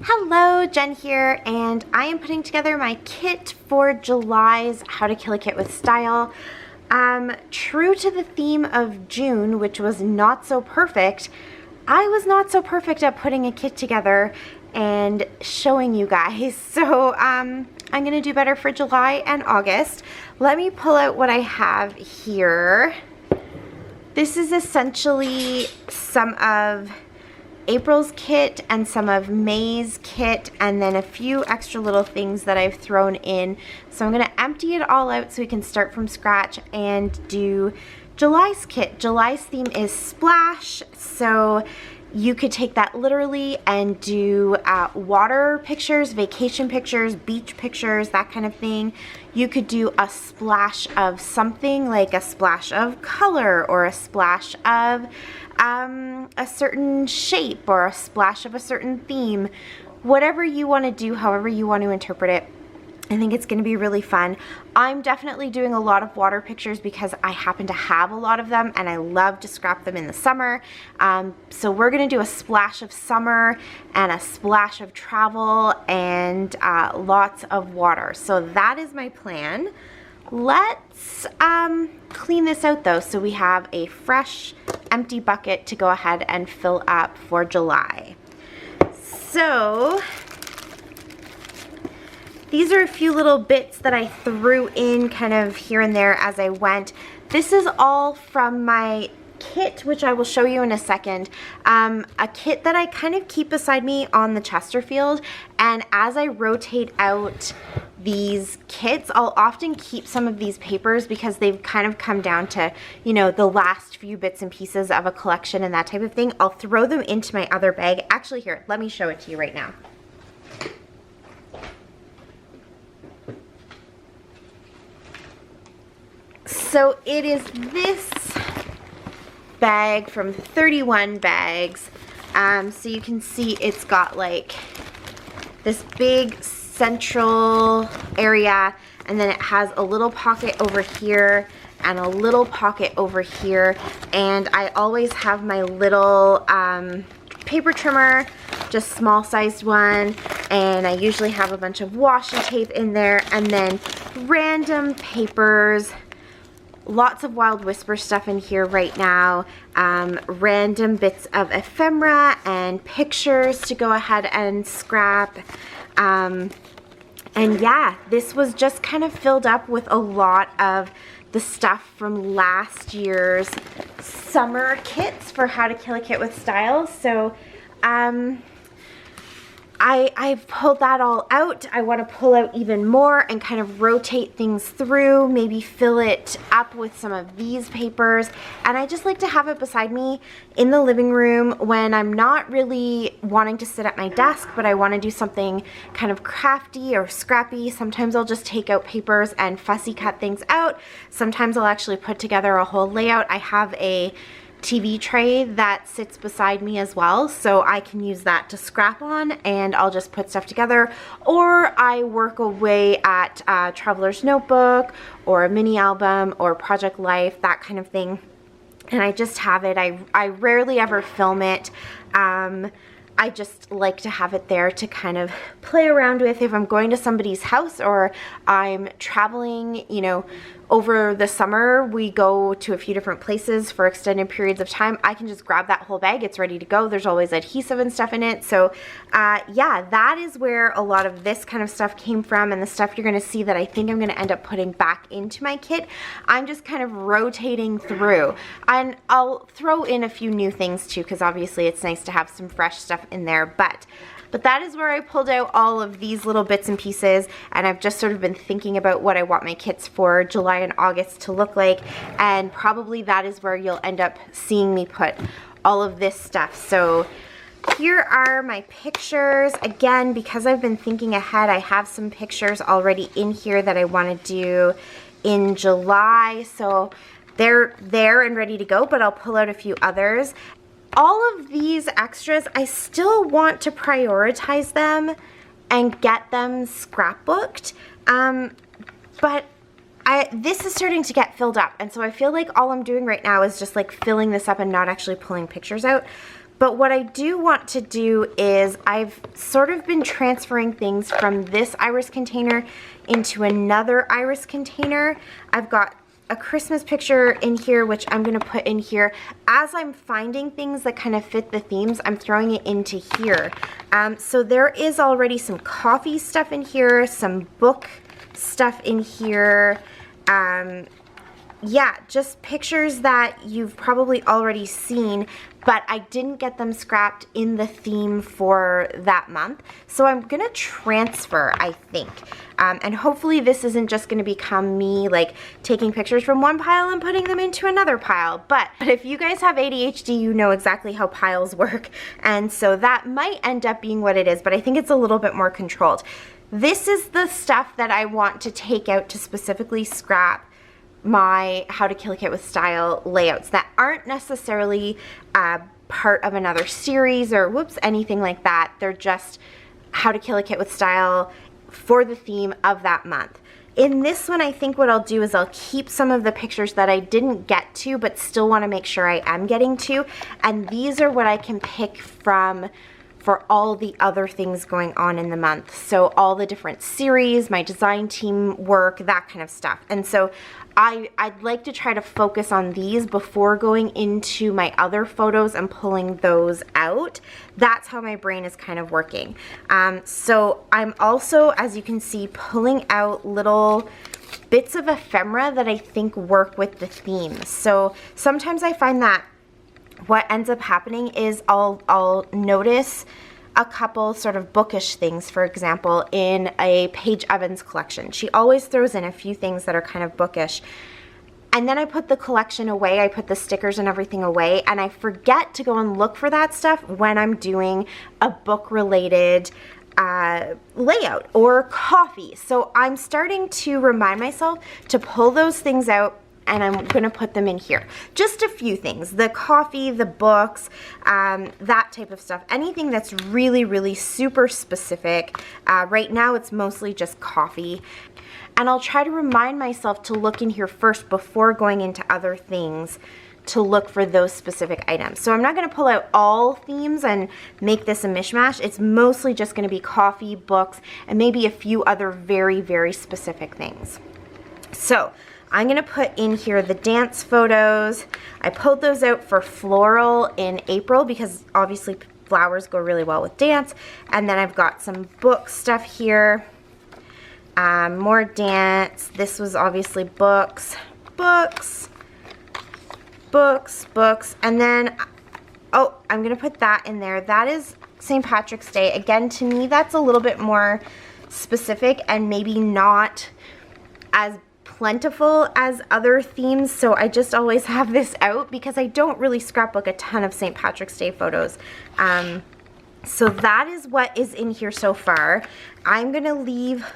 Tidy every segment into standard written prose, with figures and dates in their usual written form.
Hello, Jen here, and I am putting together my kit for July's How to Kill a Kit with Style. True to the theme of June, which was not so perfect, I was not so perfect at putting a kit together and showing you guys. So I'm gonna do better for July and August. Let me pull out what I have here. This is essentially some of April's kit and some of May's kit, and then a few extra little things that I've thrown in. So I'm gonna empty it all out so we can start from scratch and do July's kit. July's theme is splash, so you could take that literally and do water pictures, vacation pictures, beach pictures, that kind of thing. You could do a splash of something, like a splash of color or a splash of a certain shape or a splash of a certain theme. Whatever you want to do, however you want to interpret it, I think it's going to be really fun. I'm definitely doing a lot of water pictures because I happen to have a lot of them and I love to scrap them in the summer. So we're going to do a splash of summer and a splash of travel and lots of water. So that is my plan. Let's clean this out though, so we have a fresh empty bucket to go ahead and fill up for July. So these are a few little bits that I threw in kind of here and there as I went. This is all from my kit, which I will show you in a second. A kit that I kind of keep beside me on the Chesterfield, and as I rotate out these kits, I'll often keep some of these papers because they've kind of come down to, you know, the last few bits and pieces of a collection and that type of thing. I'll throw them into my other bag. Actually, here, let me show it to you right now. So it is this bag from 31 bags. So you can see it's got like this big central area, and then it has a little pocket over here and a little pocket over here, and I always have my little paper trimmer, just small sized one, and I usually have a bunch of washi tape in there, and then random papers. Lots of Wild Whisper stuff in here right now, random bits of ephemera and pictures to go ahead and scrap. And yeah, this was just kind of filled up with a lot of the stuff from last year's summer kits for How to Kill a Kit with Style. So I've pulled that all out. I want to pull out even more and kind of rotate things through, maybe fill it up with some of these papers. And I just like to have it beside me in the living room when I'm not really wanting to sit at my desk, but I want to do something kind of crafty or scrappy. Sometimes I'll just take out papers and fussy cut things out. Sometimes I'll actually put together a whole layout. I have a TV tray that sits beside me as well, so I can use that to scrap on and I'll just put stuff together, or I work away at a Traveler's Notebook or a mini album or Project Life, that kind of thing, and I just have it. I rarely ever film it. I just like to have it there to kind of play around with if I'm going to somebody's house or I'm traveling, you know, over the summer. We go to a few different places for extended periods of time. I can just grab that whole bag. It's ready to go. There's always adhesive and stuff in it. So yeah, that is where a lot of this kind of stuff came from, and the stuff you're going to see that I think I'm going to end up putting back into my kit. I'm just kind of rotating through, and I'll throw in a few new things too, because obviously it's nice to have some fresh stuff in there. But that is where I pulled out all of these little bits and pieces, and I've just sort of been thinking about what I want my kits for July and August to look like, and probably that is where you'll end up seeing me put all of this stuff. So here are my pictures. Again, because I've been thinking ahead, I have some pictures already in here that I want to do in July, so they're there and ready to go, but I'll pull out a few others. All of these extras, I still want to prioritize them and get them scrapbooked, but this is starting to get filled up, and so I feel like all I'm doing right now is just like filling this up and not actually pulling pictures out. But what I do want to do is I've sort of been transferring things from this iris container into another iris container. I've got a Christmas picture in here, which I'm gonna put in here. As I'm finding things that kind of fit the themes, I'm throwing it into here. So there is already some coffee stuff in here, some book stuff in here. Yeah, just pictures that you've probably already seen, but I didn't get them scrapped in the theme for that month. So I'm gonna transfer, I think. And hopefully this isn't just gonna become me like taking pictures from one pile and putting them into another pile. But if you guys have ADHD, you know exactly how piles work. And so that might end up being what it is, but I think it's a little bit more controlled. This is the stuff that I want to take out to specifically scrap my How to Kill a Kit with Style layouts that aren't necessarily part of another series or whoops, anything like that. They're just How to Kill a Kit with Style for the theme of that month. In this one, I think what I'll do is I'll keep some of the pictures that I didn't get to but still want to make sure I am getting to, and these are what I can pick from for all the other things going on in the month. So all the different series, my design team work, that kind of stuff. And so I'd like to try to focus on these before going into my other photos and pulling those out. That's how my brain is kind of working. So I'm also, as you can see, pulling out little bits of ephemera that I think work with the theme. So sometimes I find that what ends up happening is I'll notice a couple sort of bookish things, for example, in a Paige Evans collection. She always throws in a few things that are kind of bookish. And then I put the collection away, I put the stickers and everything away, and I forget to go and look for that stuff when I'm doing a book-related layout or coffee. So I'm starting to remind myself to pull those things out, and I'm gonna put them in here. Just a few things, the coffee, the books, that type of stuff. Anything that's really, really super specific. Right now it's mostly just coffee. And I'll try to remind myself to look in here first before going into other things to look for those specific items. So I'm not gonna pull out all themes and make this a mishmash. It's mostly just gonna be coffee, books, and maybe a few other very, very specific things. So I'm gonna put in here the dance photos. I pulled those out for floral in April because obviously flowers go really well with dance. And then I've got some book stuff here. More dance. This was obviously books, books, books, books. And then, oh, I'm gonna put that in there. That is St. Patrick's Day. Again, to me, that's a little bit more specific and maybe not as plentiful as other themes, so I just always have this out because I don't really scrapbook a ton of St. Patrick's Day photos. So that is what is in here so far. I'm gonna leave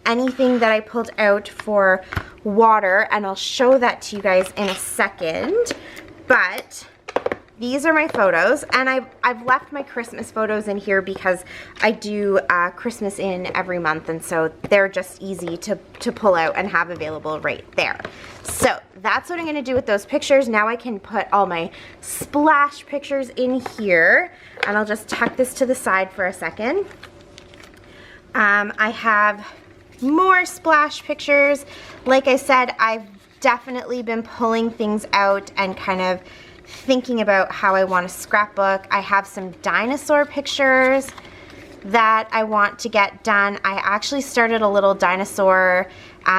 anything that I pulled out for water, and I'll show that to you guys in a second. But these are my photos, and I've left my Christmas photos in here because I do Christmas in every month, and so they're just easy to pull out and have available right there. So that's what I'm gonna do with those pictures. Now I can put all my splash pictures in here, and I'll just tuck this to the side for a second. I have more splash pictures. Like I said, I've definitely been pulling things out and kind of thinking about how I want to scrapbook. I have some dinosaur pictures that I want to get done. I actually started a little dinosaur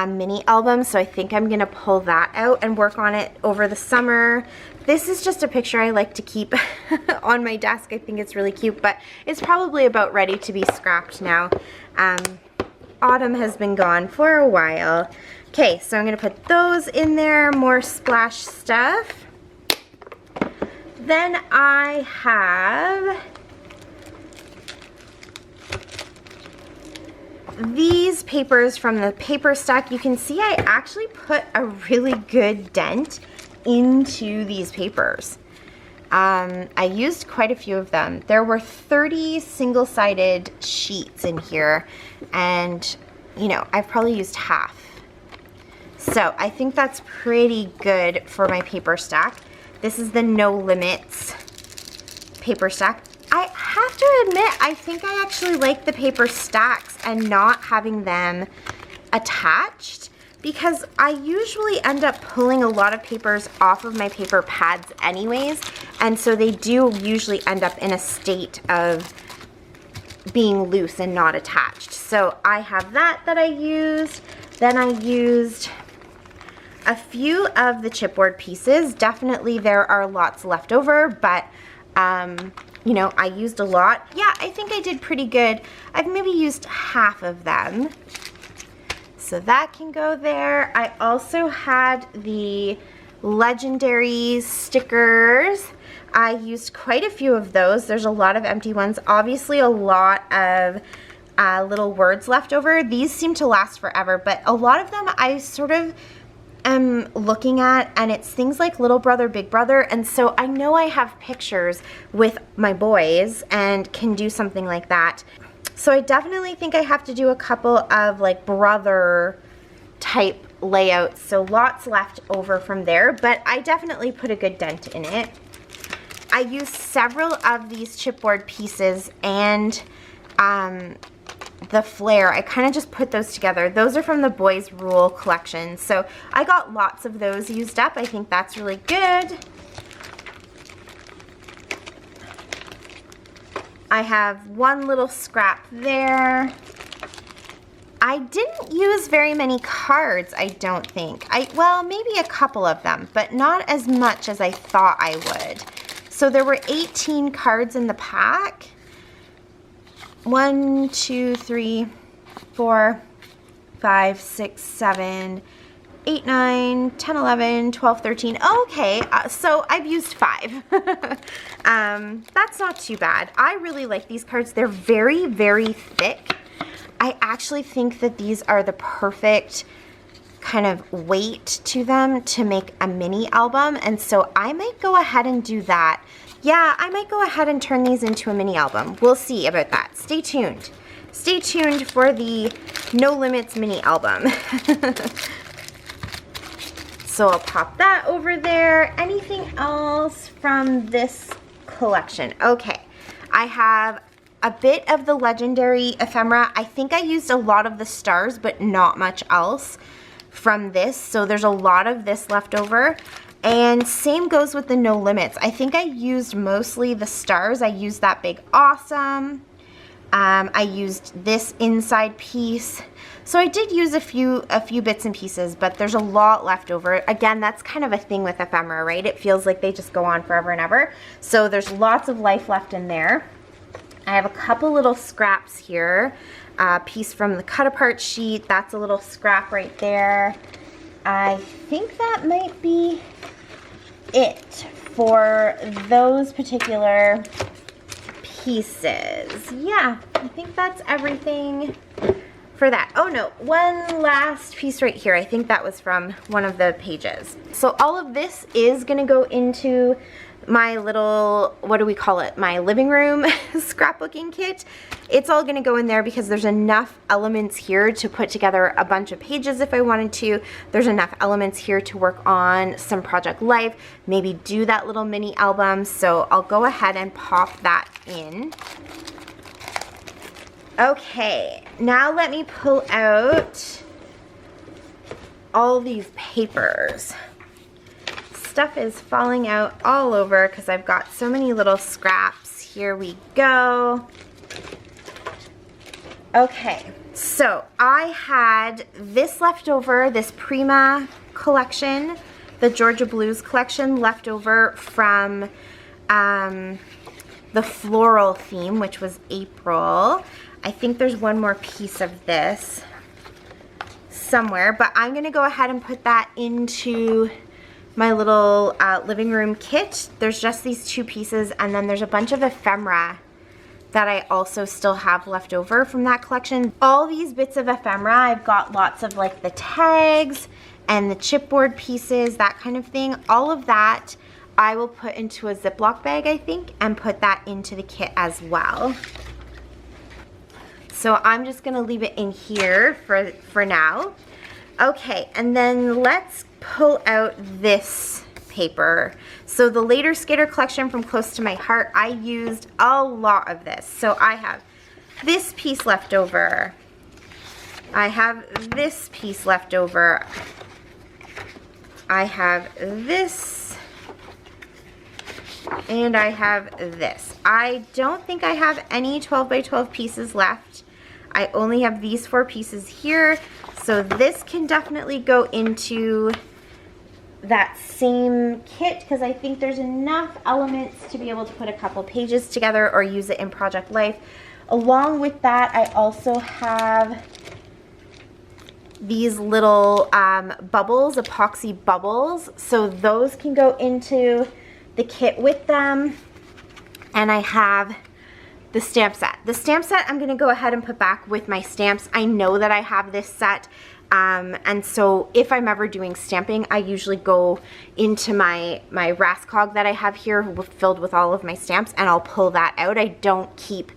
mini album, so I think I'm gonna pull that out and work on it over the summer. This is just a picture I like to keep on my desk. I think it's really cute, but it's probably about ready to be scrapped now. Autumn has been gone for a while. Okay, so I'm gonna put those in there, more splash stuff. Then I have these papers from the paper stack. You can see I actually put a really good dent into these papers. I used quite a few of them. There were 30 single-sided sheets in here, and you know, I've probably used half. So I think that's pretty good for my paper stack. This is the No Limits paper stack. I have to admit, I think I actually like the paper stacks and not having them attached, because I usually end up pulling a lot of papers off of my paper pads anyways, and so they do usually end up in a state of being loose and not attached. So I have that I used. Then I used a few of the chipboard pieces. Definitely there are lots left over, but you know, I used a lot. Yeah, I think I did pretty good. I've maybe used half of them. So that can go there. I also had the legendary stickers. I used quite a few of those. There's a lot of empty ones. Obviously a lot of little words left over. These seem to last forever, but a lot of them I sort of am looking at, and it's things like little brother, big brother, and so I know I have pictures with my boys and can do something like that. So I definitely think I have to do a couple of like brother type layouts, so lots left over from there, but I definitely put a good dent in it. I used several of these chipboard pieces and the flare. I kind of just put those together. Those are from the Boys Rule collection, so I got lots of those used up. I think that's really good. I have one little scrap there. I didn't use very many cards, I don't think. Well, maybe a couple of them, but not as much as I thought I would. So there were 18 cards in the pack. 1, 2, 3, 4, 5, 6, 7, 8, 9, 10, 11, 12, 13. Okay, so I've used 5. That's not too bad. I really like these cards. They're very, very thick. I actually think that these are the perfect kind of weight to them to make a mini album, and so I might go ahead and do that. Yeah, I might go ahead and turn these into a mini album. We'll see about that. Stay tuned. Stay tuned for the No Limits mini album. So I'll pop that over there. Anything else from this collection? Okay, I have a bit of the legendary ephemera. I think I used a lot of the stars, but not much else from this. So there's a lot of this left over. And same goes with the No Limits. I think I used mostly the stars. I used that big awesome. I used this inside piece. So I did use a few bits and pieces, but there's a lot left over. Again, that's kind of a thing with ephemera, right? It feels like they just go on forever and ever. So there's lots of life left in there. I have a couple little scraps here. A piece from the cut apart sheet. That's a little scrap right there. I think that might be it for those particular pieces. Yeah, I think that's everything for that. Oh no, one last piece right here. I think that was from one of the pages. So all of this is gonna go into my little, what do we call it? My living room scrapbooking kit. It's all gonna go in there because there's enough elements here to put together a bunch of pages if I wanted to. There's enough elements here to work on some project life, maybe do that little mini album. So I'll go ahead and pop that in. Okay, now let me pull out all these papers. Stuff is falling out all over because I've got so many little scraps. Here we go. Okay, so I had this left over, this Prima collection, the Georgia Blues collection left over from the floral theme, which was April. I think there's one more piece of this somewhere, but I'm gonna go ahead and put that into my little living room kit. There's just these two pieces, and then there's a bunch of ephemera that I also still have left over from that collection. All these bits of ephemera, I've got lots of like the tags and the chipboard pieces, that kind of thing. All of that I will put into a Ziploc bag, I think, and put that into the kit as well. So I'm just gonna leave it in here for now. Okay, and then let's pull out this paper. So the Later Skater collection from Close to My Heart, I used a lot of this. So I have this piece left over. I have this piece left over. I have this. And I have this. I don't think I have any 12 by 12 pieces left. I only have these 4 pieces here. So this can definitely go into that same kit because I think there's enough elements to be able to put a couple pages together or use it in Project Life. Along with that, I also have these little bubbles, epoxy bubbles. So those can go into the kit with them. And I have the stamp set. The stamp set I'm gonna go ahead and put back with my stamps. I know that I have this set. And so if I'm ever doing stamping, I usually go into my Rascog that I have here filled with all of my stamps, and I'll pull that out. I don't keep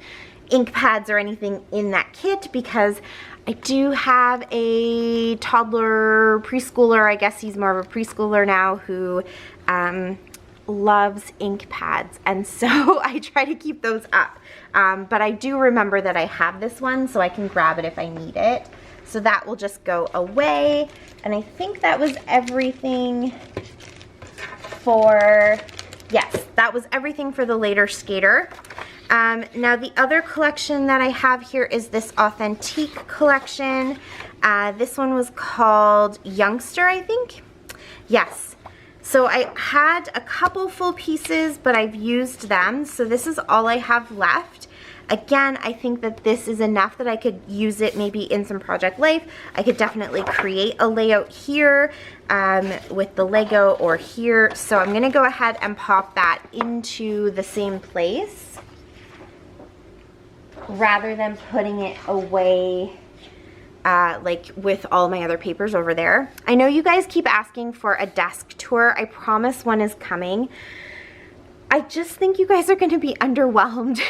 ink pads or anything in that kit because I do have a toddler preschooler, I guess he's more of a preschooler now, who loves ink pads, and so I try to keep those up. But I do remember that I have this one, so I can grab it if I need it. So that will just go away. And I think that was everything for, yes, that was everything for the Later Skater. Now the other collection that I have here is this Authentique collection. This one was called Youngster, I think. Yes. So I had a couple full pieces, but I've used them. So this is all I have left. Again, I think that this is enough that I could use it maybe in some Project Life. I could definitely create a layout here with the Lego or here. So I'm gonna go ahead and pop that into the same place rather than putting it away like with all my other papers over there. I know you guys keep asking for a desk tour. I promise one is coming. I just think you guys are going to be underwhelmed.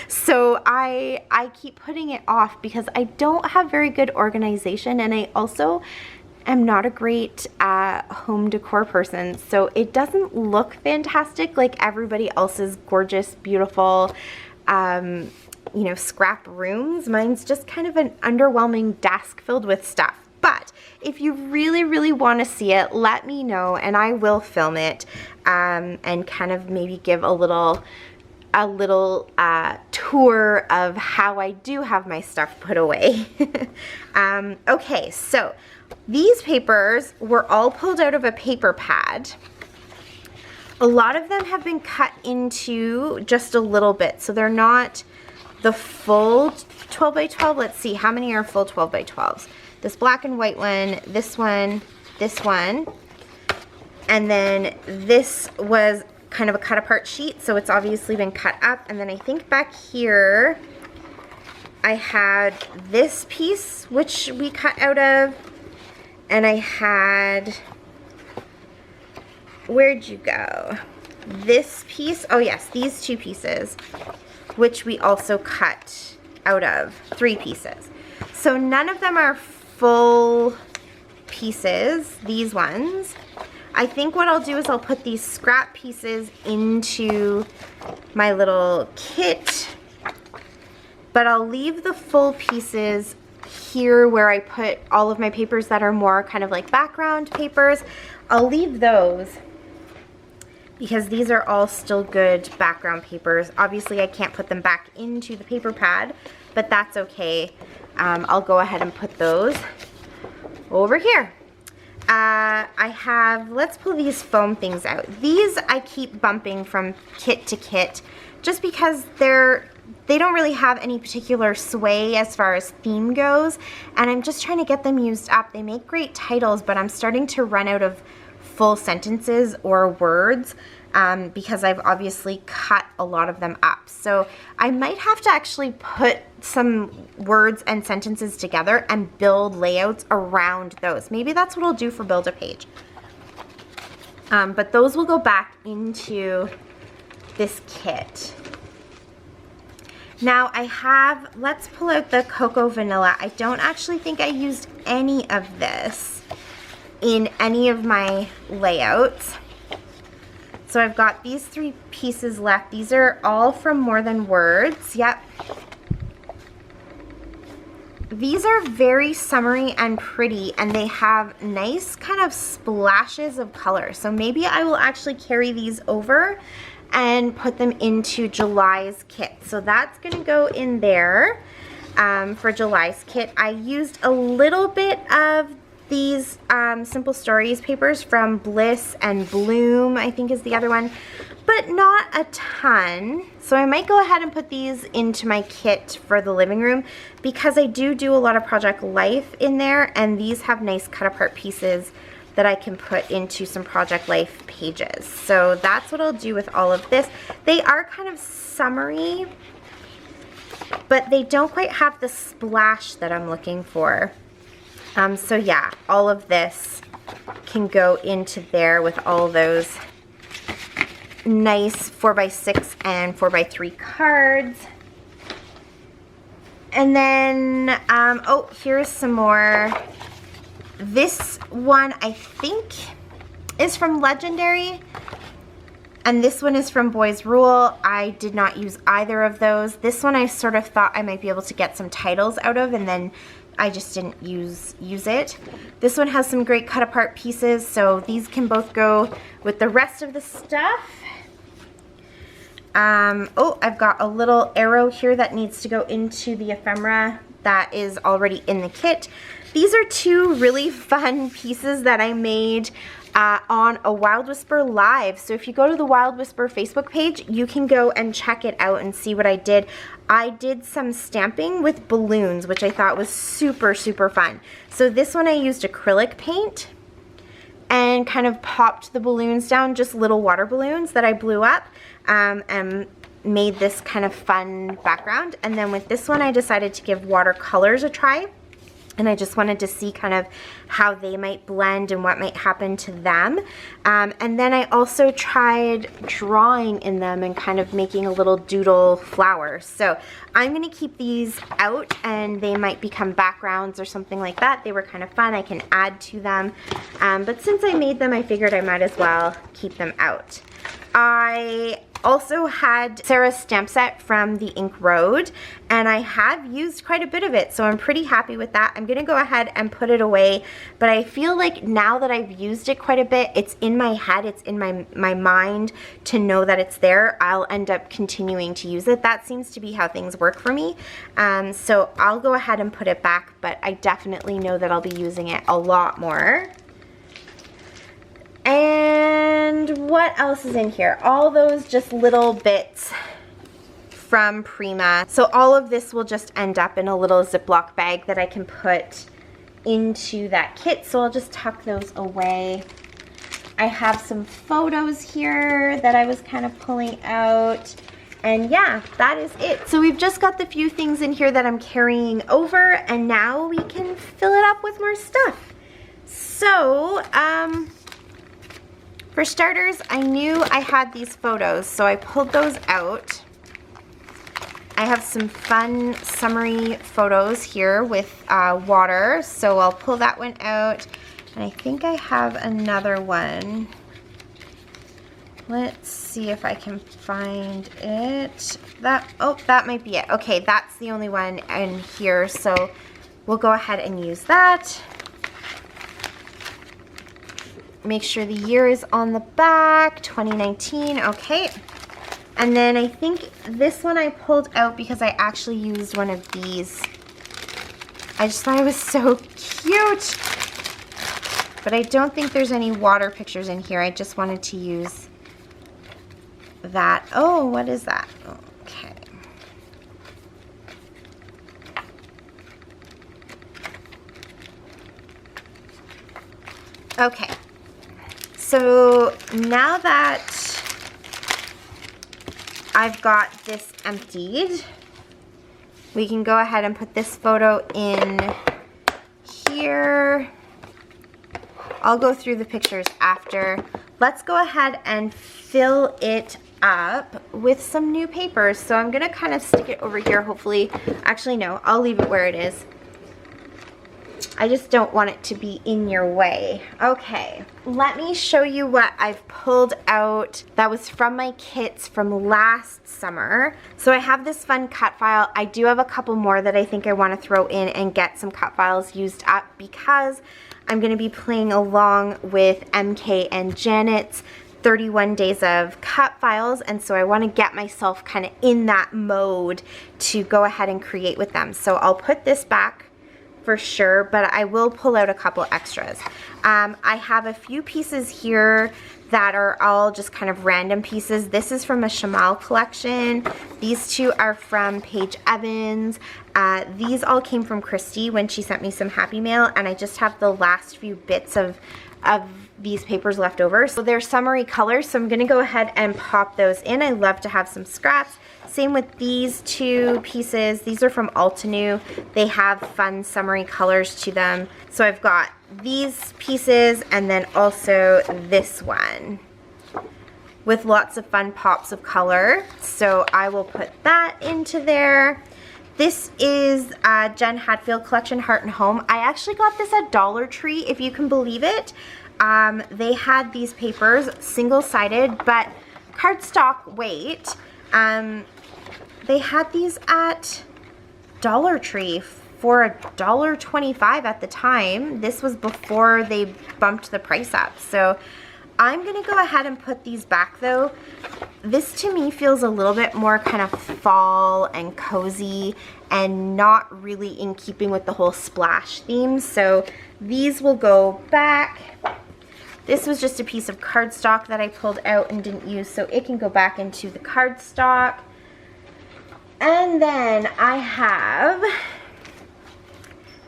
So I keep putting it off because I don't have very good organization, and I also am not a great home decor person. So it doesn't look fantastic like everybody else's gorgeous, beautiful, you know, scrap rooms. Mine's just kind of an underwhelming desk filled with stuff. But if you really, really want to see it, let me know and I will film it and kind of maybe give a little tour of how I do have my stuff put away. Okay, so these papers were all pulled out of a paper pad. A lot of them have been cut into just a little bit, so they're not the full 12 by 12. Let's see, how many are full 12 by 12s? This black and white one, this one, and then this was kind of a cut apart sheet, so it's obviously been cut up. And then I think back here I had this piece which we cut out of, and I had, where'd you go? This piece, oh yes, these 2 pieces, which we also cut out of 3 pieces. So none of them are full pieces, these ones. I think what I'll do is I'll put these scrap pieces into my little kit, but I'll leave the full pieces here where I put all of my papers that are more kind of like background papers. I'll leave those because these are all still good background papers. Obviously I can't put them back into the paper pad, but that's okay. I'll go ahead and put those over here. I have, let's pull these foam things out. These I keep bumping from kit to kit just because they don't really have any particular sway as far as theme goes, and I'm just trying to get them used up. They make great titles, but I'm starting to run out of full sentences or words because I've obviously cut a lot of them up. So I might have to actually put some words and sentences together and build layouts around those. Maybe that's what I'll do for Build a Page. But those will go back into this kit. Now I have, let's pull out the Cocoa Vanilla. I don't actually think I used any of this. in any of my layouts. So I've got these 3 pieces left. These are all from More Than Words. Yep. These are very summery and pretty, and they have nice kind of splashes of color. So maybe I will actually carry these over and put them into July's kit. So that's gonna go in there for July's kit. I used a little bit of these Simple Stories papers from Bliss and Bloom, I think is the other one, but not a ton. So I might go ahead and put these into my kit for the living room because I do a lot of Project Life in there, and these have nice cut apart pieces that I can put into some Project Life pages. So that's what I'll do with all of this. They are kind of summery, but they don't quite have the splash that I'm looking for. So yeah, all of this can go into there with all those nice 4x6 and 4x3 cards. And then, oh, here's some more. This one I think is from Legendary, and this one is from Boys Rule. I did not use either of those. This one I sort of thought I might be able to get some titles out of, and then I just didn't use it. This one has some great cut apart pieces, so these can both go with the rest of the stuff. Oh, I've got a little arrow here that needs to go into the ephemera that is already in the kit. These are 2 really fun pieces that I made on a Wild Whisper Live. So if you go to the Wild Whisper Facebook page, you can go and check it out and see what I did. I did some stamping with balloons, which I thought was super, super fun. So this one I used acrylic paint and kind of popped the balloons down, just little water balloons that I blew up, and made this kind of fun background. And then with this one, I decided to give watercolors a try. And I just wanted to see kind of how they might blend and what might happen to them. And then I also tried drawing in them and kind of making a little doodle flower. So I'm gonna keep these out, and they might become backgrounds or something like that. They were kind of fun, I can add to them. But since I made them, I figured I might as well keep them out. I also had Sarah's stamp set from the Ink Road, and I have used quite a bit of it, so I'm pretty happy with that. I'm gonna go ahead and put it away, but I feel like now that I've used it quite a bit, it's in my head, it's in my mind to know that it's there. I'll end up continuing to use it. That seems to be how things work for me. So I'll go ahead and put it back, but I definitely know that I'll be using it a lot more. And what else is in here? All those just little bits from Prima. So all of this will just end up in a little Ziploc bag that I can put into that kit. So I'll just tuck those away. I have some photos here that I was kind of pulling out. And yeah, that is it. So we've just got the few things in here that I'm carrying over, and now we can fill it up with more stuff. So, for starters, I knew I had these photos, so I pulled those out. I have some fun summery photos here with water, so I'll pull that one out. And I think I have another one. Let's see if I can find it. Oh, that might be it. Okay, that's the only one in here, so we'll go ahead and use that. Make sure the year is on the back, 2019, okay. And then I think this one I pulled out because I actually used one of these. I just thought it was so cute. But I don't think there's any water pictures in here. I just wanted to use that. Oh, what is that? Okay. Okay. So now that I've got this emptied, we can go ahead and put this photo in here. I'll go through the pictures after. Let's go ahead and fill it up with some new papers. So I'm gonna kind of stick it over here, hopefully. Actually, no, I'll leave it where it is. I just don't want it to be in your way. Okay, let me show you what I've pulled out that was from my kits from last summer. So I have this fun cut file. I do have a couple more that I think I want to throw in and get some cut files used up because I'm going to be playing along with MK and Janet's 31 days of cut files, and so I want to get myself kind of in that mode to go ahead and create with them. So I'll put this back for sure, but I will pull out a couple extras. I have a few pieces here that are all just kind of random pieces. This is from a Shamal collection. These two are from Paige Evans. These all came from Christy when she sent me some Happy Mail, and I just have the last few bits of these papers left over. So they're summery colors, so I'm gonna go ahead and pop those in. I love to have some scraps. Same with these two pieces. These are from Altenew. They have fun summery colors to them. So I've got these pieces and then also this one with lots of fun pops of color. So I will put that into there. This is Jen Hadfield collection, Heart and Home. I actually got this at Dollar Tree, if you can believe it. They had these papers, single-sided, but cardstock weight. They had these at Dollar Tree for $1.25 at the time. This was before they bumped the price up. So I'm gonna go ahead and put these back though. This to me feels a little bit more kind of fall and cozy and not really in keeping with the whole splash theme. So these will go back. This was just a piece of cardstock that I pulled out and didn't use, so it can go back into the cardstock. And then I have,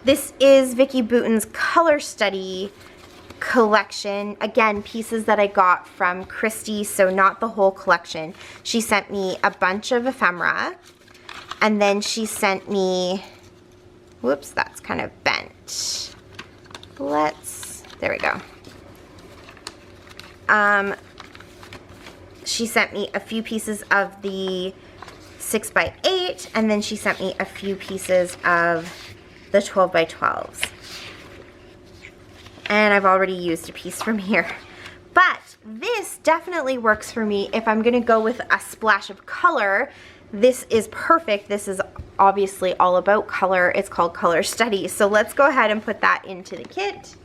this is Vicki Boutin's Color Study collection. Again, pieces that I got from Christy, so not the whole collection. She sent me a bunch of ephemera, and then she sent me, whoops, that's kind of bent. There we go. She sent me a few pieces of the 6x8, and then she sent me a few pieces of the 12x12s. And I've already used a piece from here. But this definitely works for me if I'm gonna go with a splash of color. This is perfect. This is obviously all about color. It's called Color Study. So let's go ahead and put that into the kit.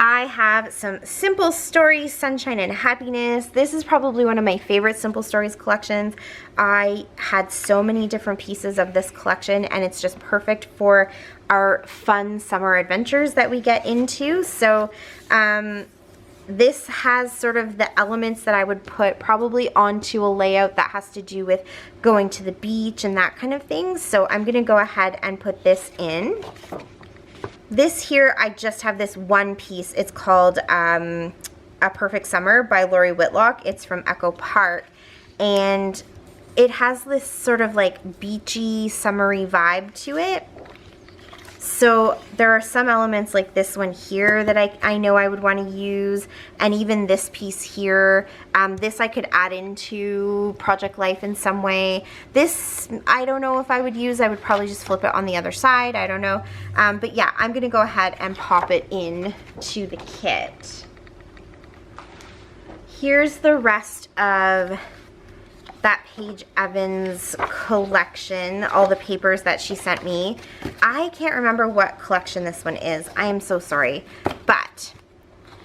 I have some Simple Stories, Sunshine and Happiness. This is probably one of my favorite Simple Stories collections. I had so many different pieces of this collection, and it's just perfect for our fun summer adventures that we get into. So this has sort of the elements that I would put probably onto a layout that has to do with going to the beach and that kind of thing. So I'm gonna go ahead and put this in. This here, I just have this one piece. It's called A Perfect Summer by Lori Whitlock. It's from Echo Park, and it has this sort of like beachy, summery vibe to it. So there are some elements like this one here that I know I would want to use, and even this piece here. This I could add into Project Life in some way. This, I don't know if I would use. I would probably just flip it on the other side. I don't know. But yeah, I'm going to go ahead and pop it in to the kit. Here's the rest of that Paige Evans collection, all the papers that she sent me. I can't remember what collection this one is. I am so sorry, but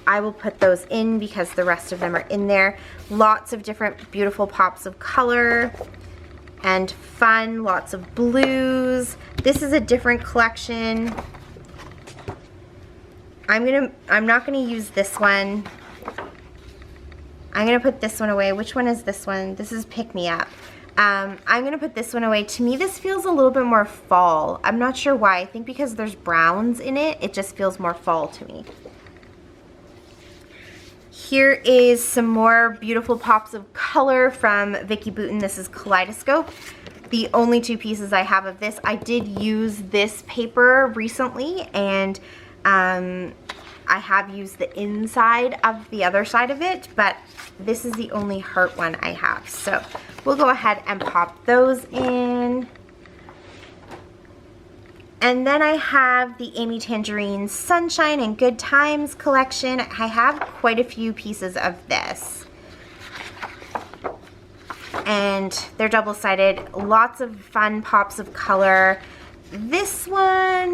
I will put those in because the rest of them are in there. Lots of different beautiful pops of color and fun, lots of blues. This is a different collection. I'm not gonna use this one. I'm going to put this one away. Which one is this one? This is Pick Me Up. I'm going to put this one away. To me, this feels a little bit more fall. I'm not sure why. I think because there's browns in it, it just feels more fall to me. Here is some more beautiful pops of color from Vicki Boutin. This is Kaleidoscope. The only two pieces I have of this. I did use this paper recently, and I have used the inside of the other side of it, but this is the only heart one I have. So we'll go ahead and pop those in. And then I have the Amy Tangerine Sunshine and Good Times collection. I have quite a few pieces of this. And they're double-sided. Lots of fun pops of color. This one,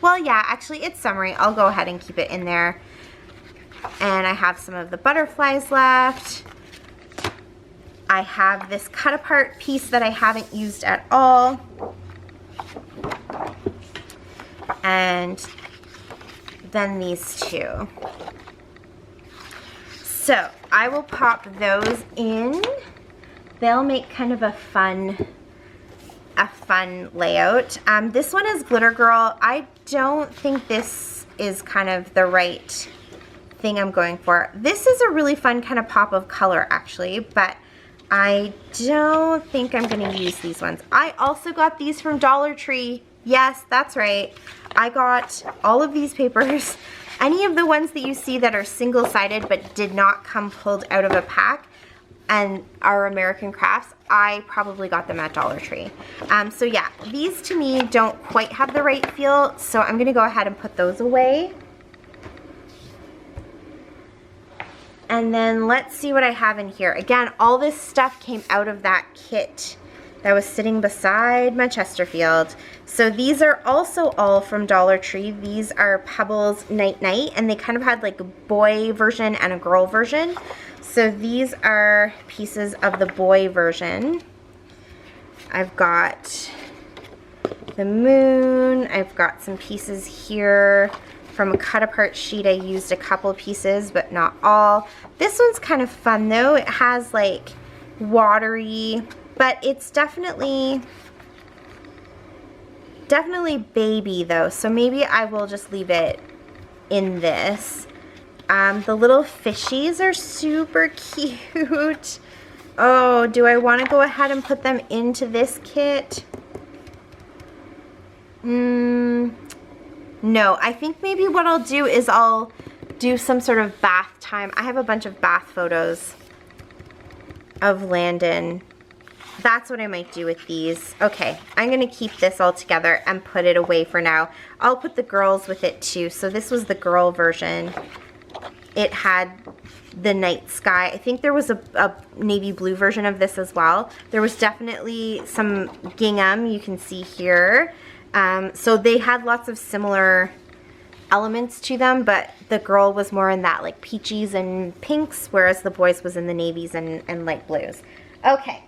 well, yeah, actually it's summery. I'll go ahead and keep it in there. And I have some of the butterflies left. I have this cut-apart piece that I haven't used at all. And then these two. So I will pop those in. They'll make kind of a fun layout. This one is Glitter Girl. I don't think this is kind of the right thing I'm going for. This is a really fun kind of pop of color actually, but I don't think I'm going to use these ones. I also got these from Dollar Tree. Yes, that's right. I got all of these papers. Any of the ones that you see that are single-sided but did not come pulled out of a pack and are American Crafts, I probably got them at Dollar Tree. So yeah, these to me don't quite have the right feel, so I'm going to go ahead and put those away. And then let's see what I have in here. Again, all this stuff came out of that kit that was sitting beside my Chesterfield. So these are also all from Dollar Tree. These are Pebbles Night Night, and they kind of had like a boy version and a girl version. So these are pieces of the boy version. I've got the moon. I've got some pieces here. From a cut-apart sheet, I used a couple pieces, but not all. This one's kind of fun, though. It has, like, watery, but it's definitely baby, though, so maybe I will just leave it in this. The little fishies are super cute. Oh, do I want to go ahead and put them into this kit? No, I think maybe what I'll do is I'll do some sort of bath time. I have a bunch of bath photos of Landon. That's what I might do with these. Okay, I'm going to keep this all together and put it away for now. I'll put the girls with it too. So this was the girl version. It had the night sky. I think there was a navy blue version of this as well. There was definitely some gingham you can see here. So they had lots of similar elements to them, but the girl was more in that like peaches and pinks, whereas the boys was in the navies and light blues. Okay,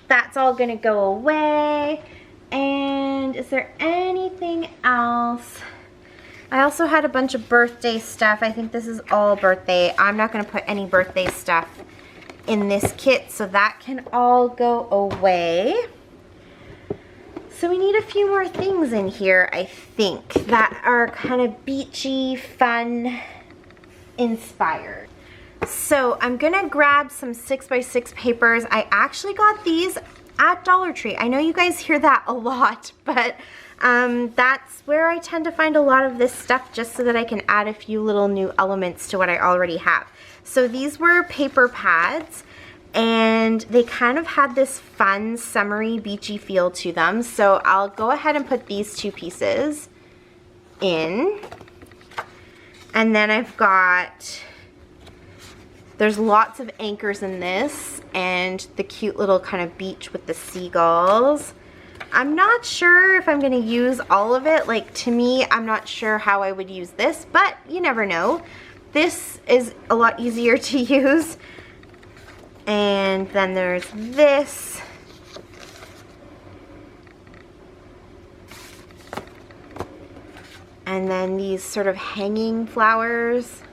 that's all gonna go away. And is there anything else? I also had a bunch of birthday stuff. I think this is all birthday. I'm not gonna put any birthday stuff in this kit, so that can all go away. So we need a few more things in here, I think, that are kind of beachy, fun, inspired. So I'm gonna grab some 6x6 papers. I actually got these at Dollar Tree. I know you guys hear that a lot, but that's where I tend to find a lot of this stuff, just so that I can add a few little new elements to what I already have. So these were paper pads, and they kind of had this fun, summery, beachy feel to them. So I'll go ahead and put these two pieces in. And then I've got, there's lots of anchors in this, and the cute little kind of beach with the seagulls. I'm not sure if I'm gonna use all of it. Like, to me, I'm not sure how I would use this, but you never know. This is a lot easier to use. And then there's this. And then these sort of hanging flowers.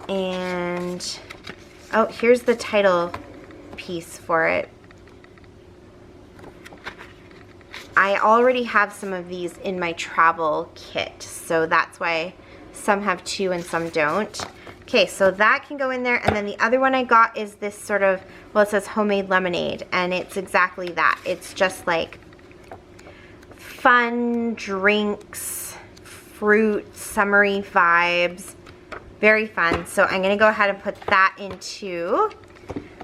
And, oh, here's the title piece for it. I already have some of these in my travel kit, so that's why some have two and some don't. Okay, so that can go in there, and then the other one I got is this sort of, well, it says homemade lemonade, and it's exactly that. It's just like fun drinks, fruit, summery vibes, very fun. So I'm gonna go ahead and put that into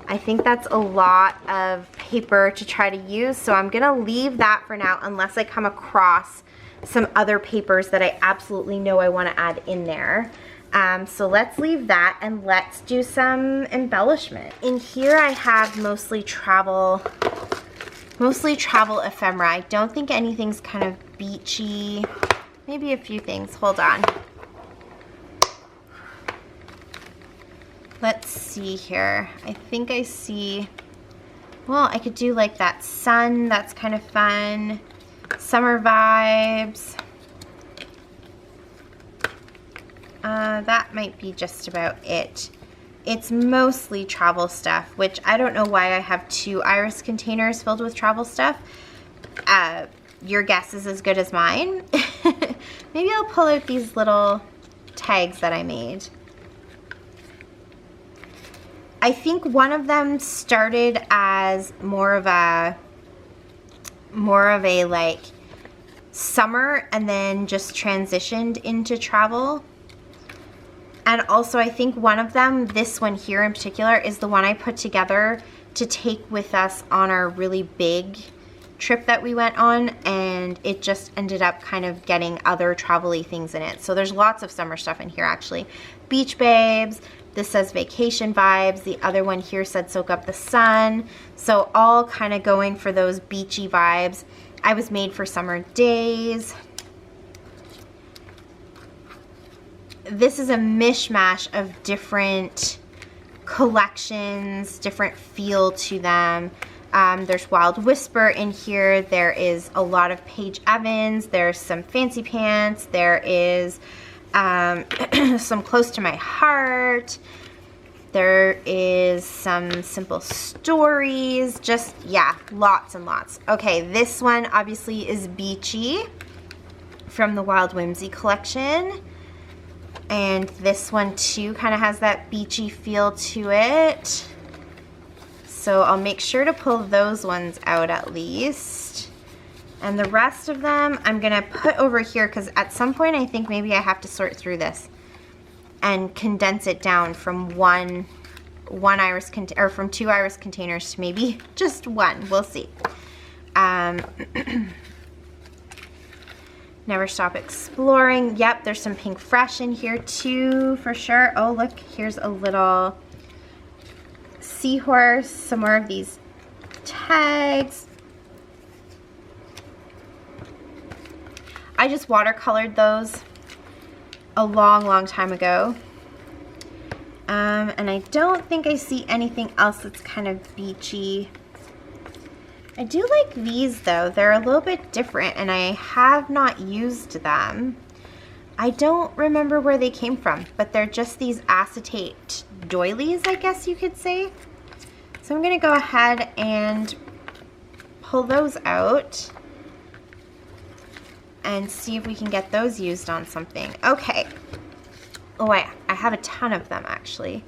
I think that's a lot of paper to try to use, so I'm gonna leave that for now unless I come across some other papers that I absolutely know I wanna add in there. So let's leave that and let's do some embellishment. In here I have mostly travel ephemera. I don't think anything's kind of beachy. Maybe a few things, hold on. Let's see here. I think I see, well, I could do like that sun, that's kind of fun. Summer vibes. That might be just about it. It's mostly travel stuff, which I don't know why I have 2 iris containers filled with travel stuff. Your guess is as good as mine. Maybe I'll pull out these little tags that I made. I think one of them started as more of a like summer and then just transitioned into travel. And also I think one of them, this one here in particular, is the one I put together to take with us on our really big trip that we went on, and it just ended up kind of getting other travel-y things in it. So there's lots of summer stuff in here actually. Beach babes, this says vacation vibes, the other one here said soak up the sun. So all kind of going for those beachy vibes. I was made for summer days. This is a mishmash of different collections, different feel to them. There's Wild Whisper in here. There is a lot of Paige Evans. There's some Fancy Pants. There is some Close to My Heart. There is some Simple Stories. Just, yeah, lots and lots. Okay, this one obviously is beachy from the Wild Whimsy collection. And this one too kind of has that beachy feel to it. So I'll make sure to pull those ones out at least. And the rest of them I'm gonna put over here because at some point I think maybe I have to sort through this and condense it down from from 2 iris containers to maybe just one. We'll see. Never Stop Exploring. Yep, there's some Pink Fresh in here too, for sure. Oh, look, here's a little seahorse, some more of these tags. I just watercolored those a long time ago. And I don't think I see anything else that's kind of beachy. I do like these though. They're a little bit different and I have not used them. I don't remember where they came from, but they're just these acetate doilies, I guess you could say. So I'm gonna go ahead and pull those out and see if we can get those used on something. Okay. Oh, I have a ton of them actually.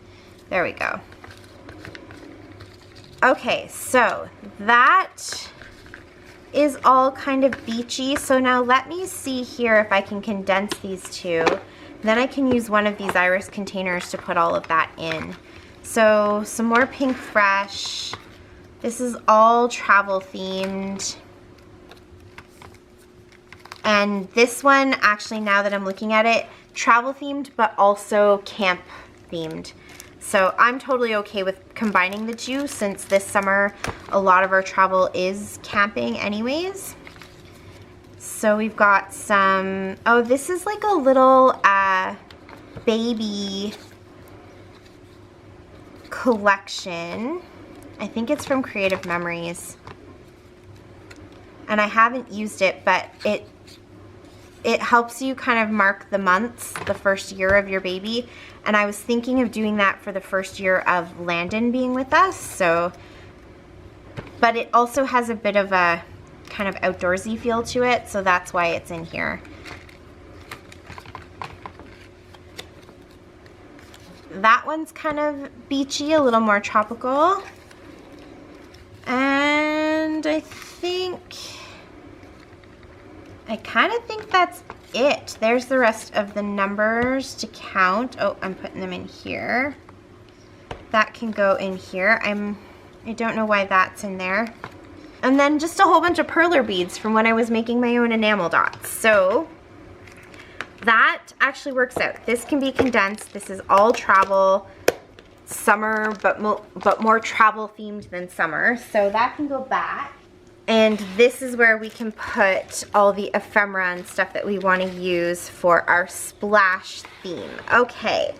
There we go. Okay, so that is all kind of beachy. So now let me see here if I can condense these two. Then I can use one of these iris containers to put all of that in. So some more Pink Fresh. This is all travel themed. And this one, actually now that I'm looking at it, travel themed but also camp themed. So I'm totally okay with combining the two since this summer a lot of our travel is camping anyways. So we've got some, oh, this is like a little baby collection. I think it's from Creative Memories. And I haven't used it, but it helps you kind of mark the months, the first year of your baby. And I was thinking of doing that for the first year of Landon being with us. So, but it also has a bit of a kind of outdoorsy feel to it. So that's why it's in here. That one's kind of beachy, a little more tropical. And I kind of think that's it. There's the rest of the numbers to count. Oh, I'm putting them in here. That can go in here. I don't know why that's in there. And then just a whole bunch of perler beads from when I was making my own enamel dots. So that actually works out. This can be condensed. This is all travel, summer, but more travel themed than summer. So that can go back. And this is where we can put all the ephemera and stuff that we want to use for our splash theme. Okay,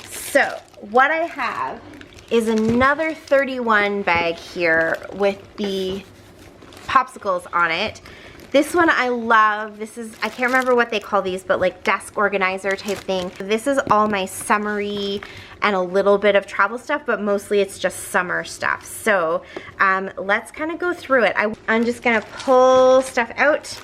so what I have is another 31 bag here with the popsicles on it. This one I love. This is, I can't remember what they call these, but like desk organizer type thing. This is all my summery and a little bit of travel stuff, but mostly it's just summer stuff. So let's kind of go through it. I'm just gonna pull stuff out,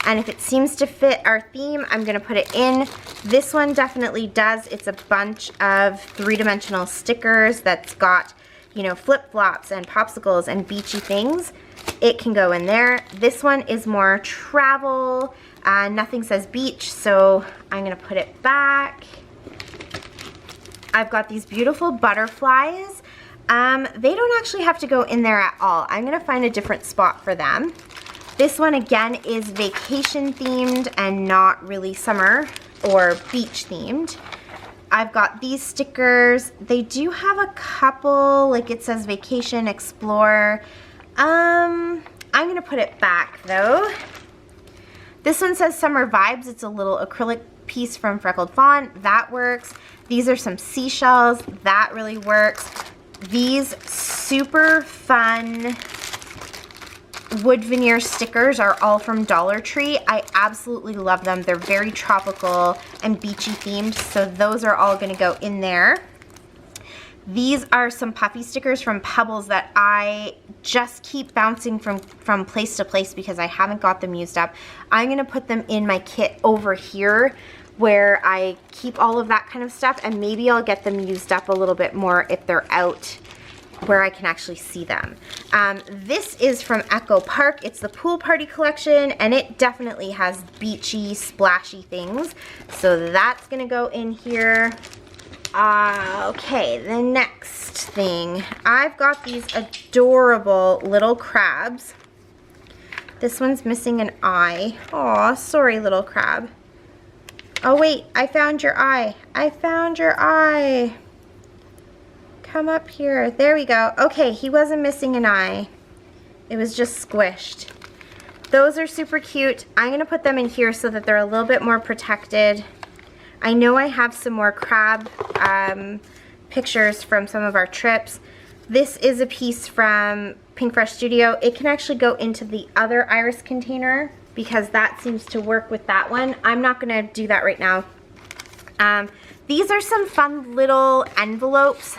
and if it seems to fit our theme, I'm gonna put it in. This one definitely does. It's a bunch of 3-dimensional stickers that's got, you know, flip-flops and popsicles and beachy things. It can go in there. This one is more travel. Nothing says beach, so I'm gonna put it back. I've got these beautiful butterflies. They don't actually have to go in there at all. I'm gonna find a different spot for them. This one again is vacation themed and not really summer or beach themed. I've got these stickers. They do have a couple, like it says vacation, explore. I'm gonna put it back though. This one says summer vibes. It's a little acrylic piece from Freckled Fawn. That works. These are some seashells. That really works. These super fun wood veneer stickers are all from Dollar Tree. I absolutely love them. They're very tropical and beachy themed, so those are all gonna go in there. These are some puffy stickers from Pebbles that I just keep bouncing from place to place because I haven't got them used up. I'm gonna put them in my kit over here where I keep all of that kind of stuff, and maybe I'll get them used up a little bit more if they're out where I can actually see them. This is from Echo Park. It's the pool party collection, and it definitely has beachy, splashy things. So that's gonna go in here. Okay, the next thing. I've got these adorable little crabs. This one's missing an eye. Aw, sorry little crab. Oh wait, I found your eye. I found your eye. Come up here. There we go. Okay, he wasn't missing an eye. It was just squished. Those are super cute. I'm gonna put them in here so that they're a little bit more protected. I know I have some more crab pictures from some of our trips. This is a piece from Pink Fresh Studio. It can actually go into the other iris container because that seems to work with that one. I'm not gonna do that right now. These are some fun little envelopes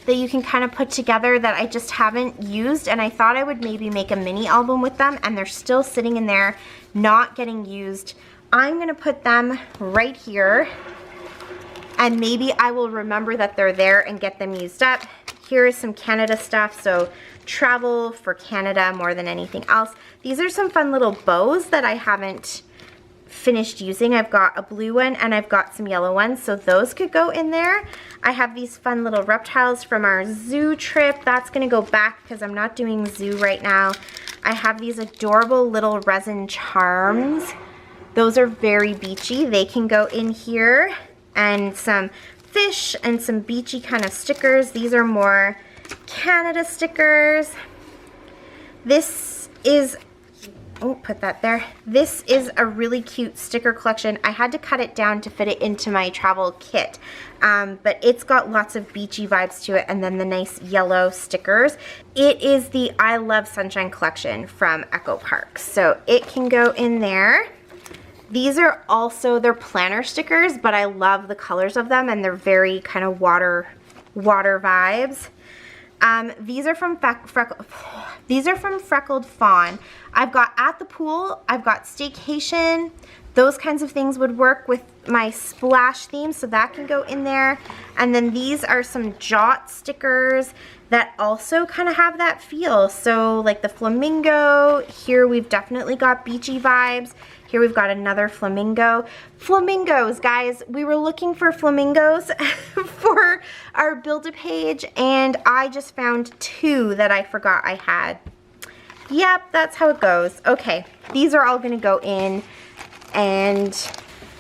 that you can kind of put together that I just haven't used, and I thought I would maybe make a mini album with them, and they're still sitting in there, not getting used. I'm gonna put them right here, and maybe I will remember that they're there and get them used up. Here is some Canada stuff, so travel for Canada more than anything else. These are some fun little bows that I haven't finished using. I've got a blue one and I've got some yellow ones, so those could go in there. I have these fun little reptiles from our zoo trip. That's gonna go back because I'm not doing zoo right now. I have these adorable little resin charms. Those are very beachy. They can go in here, and some fish and some beachy kind of stickers. These are more Canada stickers. This is, oh, put that there. This is a really cute sticker collection. I had to cut it down to fit it into my travel kit, but it's got lots of beachy vibes to it, and then the nice yellow stickers. It is the I Love Sunshine collection from Echo Park, so it can go in there. These are also, they're planner stickers, but I love the colors of them, and they're very kind of water vibes. These are from Freckled Fawn. I've got at the pool, I've got staycation. Those kinds of things would work with my splash theme, so that can go in there. And then these are some Jot stickers that also kind of have that feel. So like the flamingo, here we've definitely got beachy vibes. Here we've got another flamingo. Flamingos, guys. We were looking for flamingos for our Build-A-Page, and I just found 2 that I forgot I had. Yep, that's how it goes. Okay, these are all going to go in, and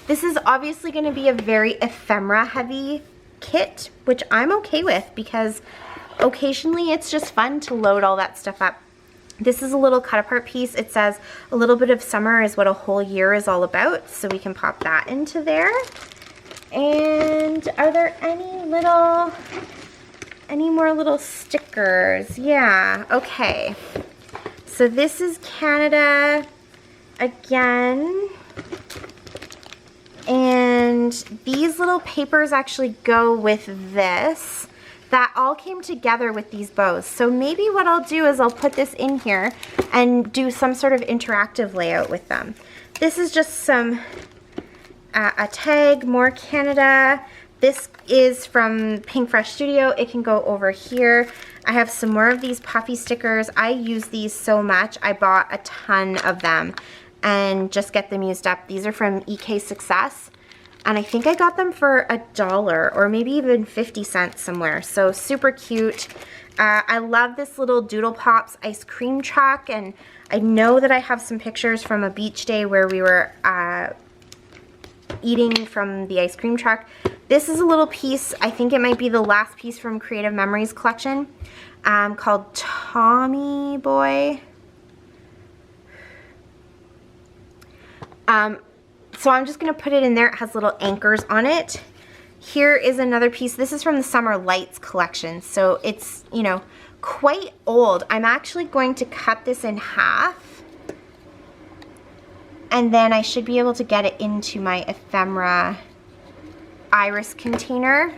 this is obviously going to be a very ephemera heavy kit, which I'm okay with because occasionally it's just fun to load all that stuff up. This is a little cut apart piece. It says a little bit of summer is what a whole year is all about, so we can pop that into there. And are there any more little stickers? Yeah, okay. So this is Canada again. And these little papers actually go with this. That all came together with these bows. So maybe what I'll do is I'll put this in here and do some sort of interactive layout with them. This is just some, a tag, more Canada. This is from Pink Fresh Studio. It can go over here. I have some more of these puffy stickers. I use these so much. I bought a ton of them and just get them used up. These are from EK Success. And I think I got them for $1 or maybe even 50 cents somewhere. So super cute. I love this little Doodle Pops ice cream truck, and I know that I have some pictures from a beach day where we were eating from the ice cream truck. This is a little piece, I think it might be the last piece from Creative Memories collection, called Tommy Boy. So I'm just going to put it in there. It has little anchors on it. Here is another piece. This is from the Summer Lights collection. So it's, you know, quite old. I'm actually going to cut this in half. And then I should be able to get it into my ephemera iris container.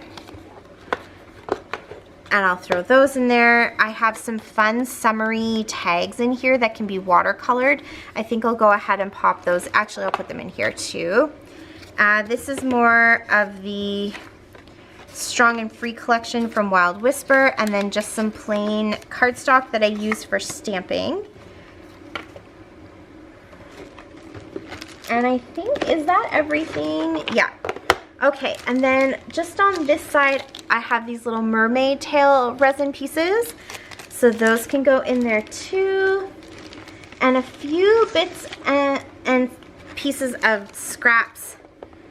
And I'll throw those in there. I have some fun summery tags in here that can be watercolored. I think I'll go ahead and pop those. Actually, I'll put them in here too. This is more of the Strong and Free collection from Wild Whisper, and then just some plain cardstock that I use for stamping. And I think, is that everything? Yeah. Okay, and then just on this side, I have these little mermaid tail resin pieces. So those can go in there too. And a few bits and pieces of scraps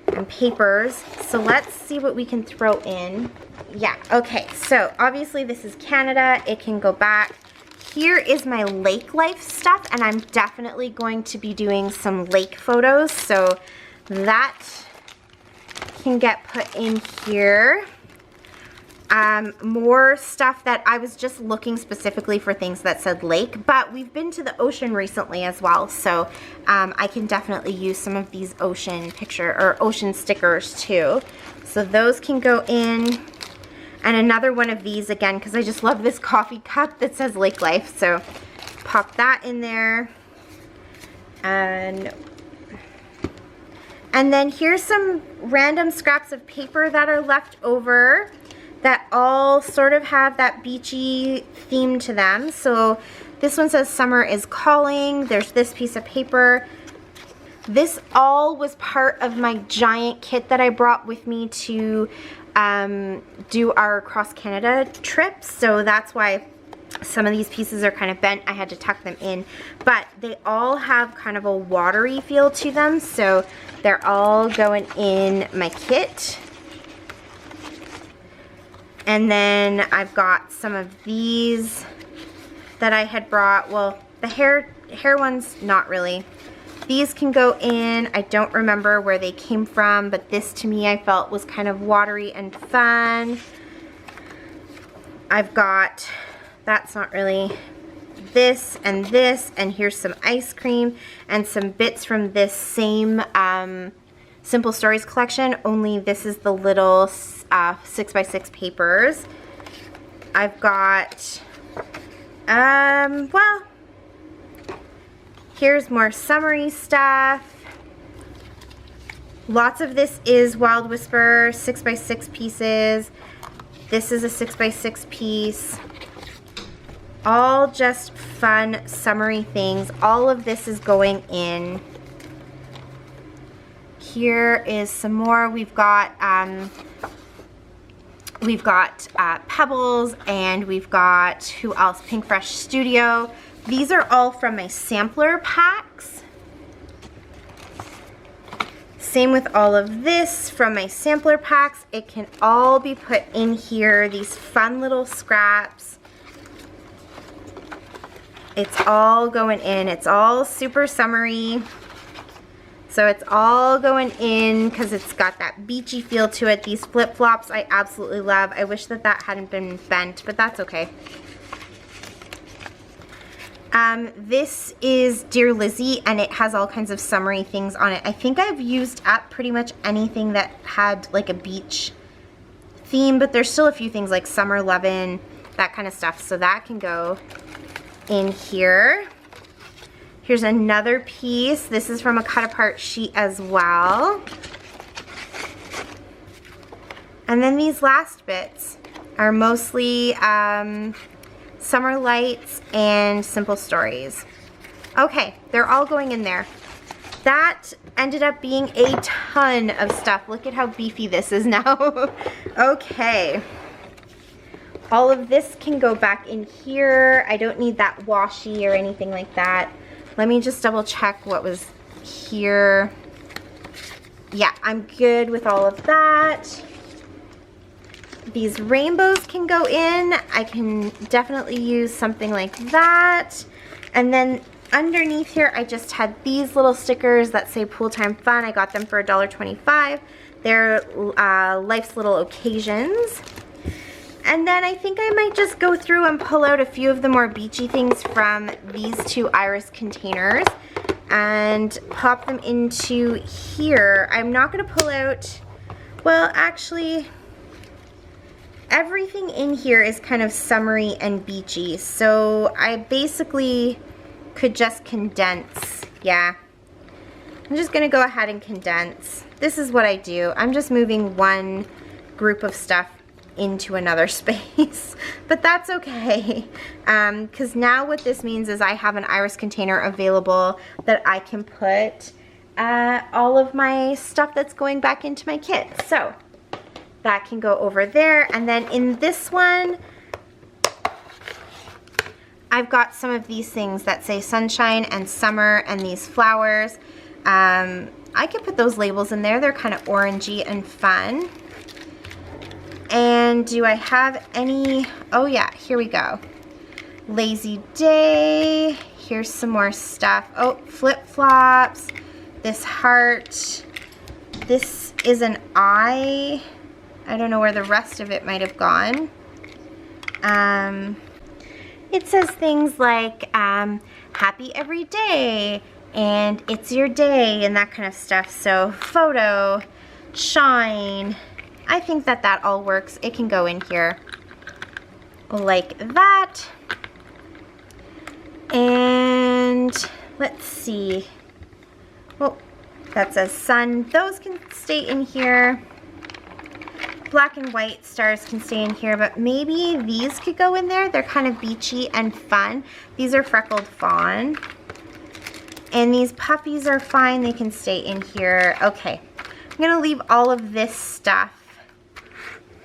and papers. So let's see what we can throw in. Yeah, okay, so obviously this is Canada. It can go back. Here is my lake life stuff, and I'm definitely going to be doing some lake photos. So that can get put in here. More stuff that I was just looking specifically for things that said lake, but we've been to the ocean recently as well, so I can definitely use some of these ocean ocean stickers too. So those can go in, and another one of these again because I just love this coffee cup that says Lake Life, so pop that in there. And then here's some random scraps of paper that are left over that all sort of have that beachy theme to them. So this one says Summer is Calling. There's this piece of paper. This all was part of my giant kit that I brought with me to do our cross Canada trip. So that's why some of these pieces are kind of bent. I had to tuck them in, but they all have kind of a watery feel to them, so they're all going in my kit. And then I've got some of these that I had brought. Well, the hair ones, not really. These can go in. I don't remember where they came from, but this to me I felt was kind of watery and fun. I've got, that's not really, this, and here's some ice cream and some bits from this same Simple Stories collection, only this is the little 6x6 papers. I've got, well, here's more summery stuff. Lots of this is Wild Whisper 6x6 pieces. This is a 6x6 piece. All just fun summery things. All of this is going in Here is some more. We've got Pebbles, and we've got, who else? Pink Fresh Studio. These are all from my sampler packs. Same with all of this from my sampler packs. It can all be put in here, these fun little scraps. It's all going in. It's all super summery. So it's all going in because it's got that beachy feel to it. These flip-flops I absolutely love. I wish that that hadn't been bent, but that's okay. This is Dear Lizzie, and it has all kinds of summery things on it. I think I've used up pretty much anything that had like a beach theme, but there's still a few things like Summer Lovin', that kind of stuff. So that can go in here. Here's another piece. This is from a cut apart sheet as well. And then these last bits are mostly Summer Lights and Simple Stories. Okay, they're all going in there. That ended up being a ton of stuff. Look at how beefy this is now. Okay. All of this can go back in here. I don't need that washi or anything like that. Let me just double check what was here. Yeah, I'm good with all of that. These rainbows can go in. I can definitely use something like that. And then underneath here, I just had these little stickers that say Pool Time Fun. I got them for $1.25. They're Life's Little Occasions. And then I think I might just go through and pull out a few of the more beachy things from these two iris containers and pop them into here. I'm not going to pull out, well, actually, everything in here is kind of summery and beachy, so I basically could just condense. Yeah, I'm just gonna go ahead and condense. This is what I do. I'm just moving one group of stuff into another space, but that's okay, because now what this means is I have an iris container available that I can put all of my stuff that's going back into my kit. So that can go over there. And then in this one, I've got some of these things that say sunshine and summer and these flowers. I could put those labels in there. They're kind of orangey and fun. And do I have any? Oh yeah, here we go. Lazy Day. Here's some more stuff. Oh, flip-flops. This heart. This is an eye. I don't know where the rest of it might have gone. It says things like happy every day and it's your day and that kind of stuff. So photo, shine. I think that that all works. It can go in here like that. And let's see. Oh, that says sun. Those can stay in here. Black and white stars can stay in here, but maybe these could go in there. They're kind of beachy and fun. These are Freckled Fawn. And these puppies are fine. They can stay in here. Okay. I'm going to leave all of this stuff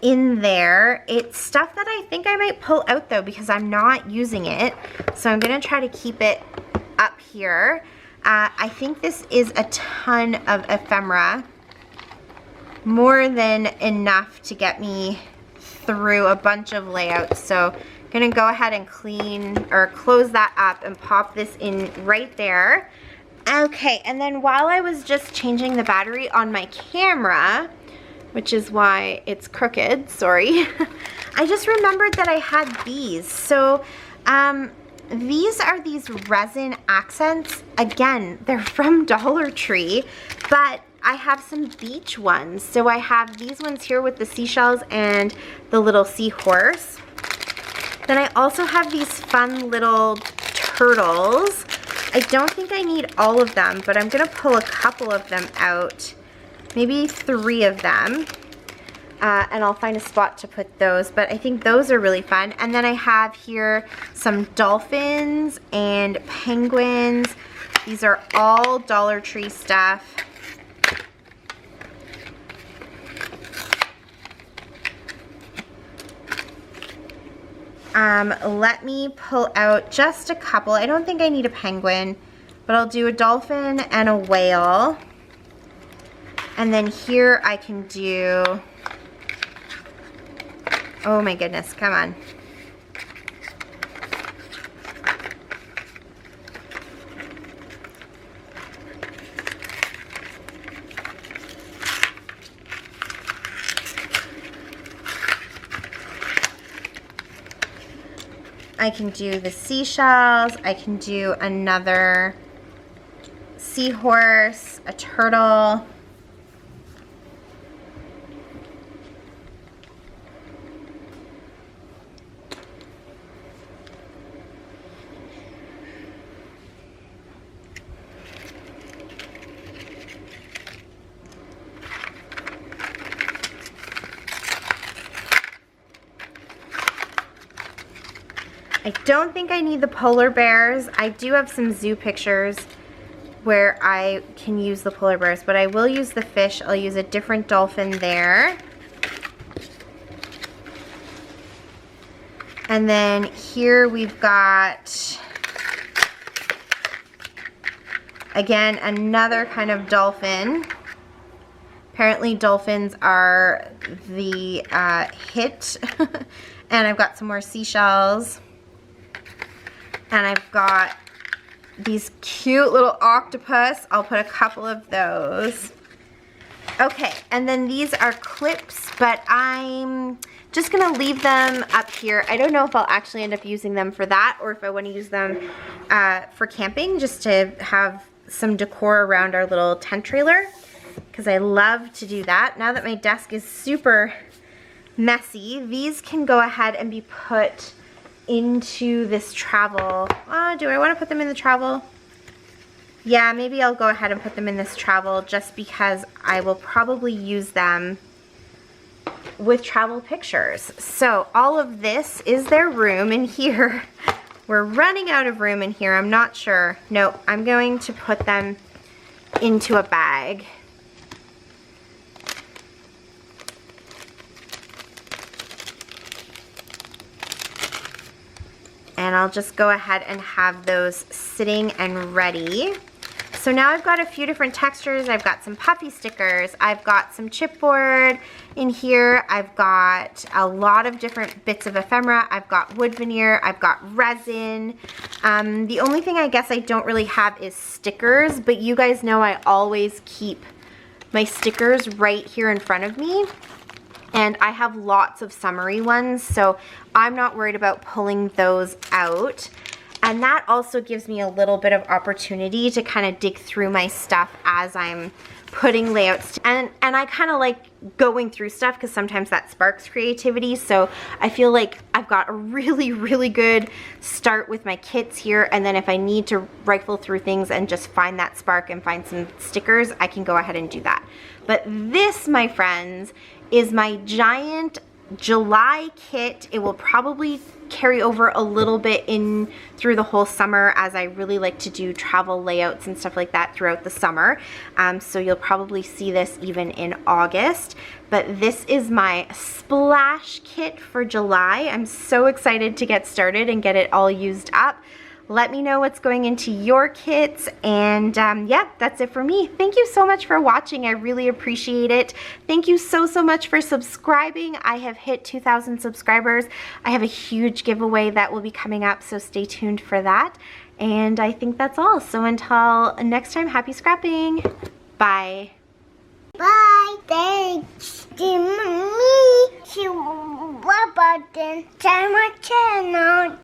in there. It's stuff that I think I might pull out though because I'm not using it. So I'm going to try to keep it up here. I think this is a ton of ephemera. More than enough to get me through a bunch of layouts. So I'm gonna go ahead and clean or close that up and pop this in right there. Okay, and then while I was just changing the battery on my camera, which is why it's crooked, sorry, I just remembered that I had these. So these are these resin accents. Again, they're from Dollar Tree, but I have some beach ones. So I have these ones here with the seashells and the little seahorse. Then I also have these fun little turtles. I don't think I need all of them, but I'm gonna pull a couple of them out. Maybe 3 of them. And I'll find a spot to put those, but I think those are really fun. And then I have here some dolphins and penguins. These are all Dollar Tree stuff. let me pull out just a couple. I don't think I need a penguin, but I'll do a dolphin and a whale. And then here I can do, oh my goodness, come on. I can do the seashells, I can do another seahorse, a turtle. I don't think I need the polar bears. I do have some zoo pictures where I can use the polar bears, but I will use the fish. I'll use a different dolphin there. And then here we've got, again, another kind of dolphin. Apparently dolphins are the hit. And I've got some more seashells. And I've got these cute little octopus. I'll put a couple of those. Okay, and then these are clips, but I'm just gonna leave them up here. I don't know if I'll actually end up using them for that or if I wanna use them for camping, just to have some decor around our little tent trailer, because I love to do that. Now that my desk is super messy, these can go ahead and be put into this travel. Do I want to put them in the travel? Yeah, maybe I'll go ahead and put them in this travel just because I will probably use them with travel pictures. So all of this, is there room in here? We're running out of room in here. I'm not sure. No, I'm going to put them into a bag. And I'll just go ahead and have those sitting and ready. So now I've got a few different textures. I've got some puffy stickers. I've got some chipboard in here. I've got a lot of different bits of ephemera. I've got wood veneer. I've got resin. The only thing I guess I don't really have is stickers, but you guys know I always keep my stickers right here in front of me. And I have lots of summery ones, so I'm not worried about pulling those out. And that also gives me a little bit of opportunity to kind of dig through my stuff as I'm putting layouts. And I kind of like going through stuff because sometimes that sparks creativity. So I feel like I've got a really, really good start with my kits here. And then if I need to rifle through things and just find that spark and find some stickers, I can go ahead and do that. But this, my friends, is my giant July kit. It will probably carry over a little bit in through the whole summer, as I really like to do travel layouts and stuff like that throughout the summer. So you'll probably see this even in August. But this is my splash kit for July. I'm so excited to get started and get it all used up. Let me know what's going into your kits, and yeah, that's it for me. Thank you so much for watching. I really appreciate it. Thank you so much for subscribing. I have hit 2,000 subscribers. I have a huge giveaway that will be coming up, so stay tuned for that. And I think that's all. So until next time, happy scrapping. Bye. Bye. Thanks to me. To my channel.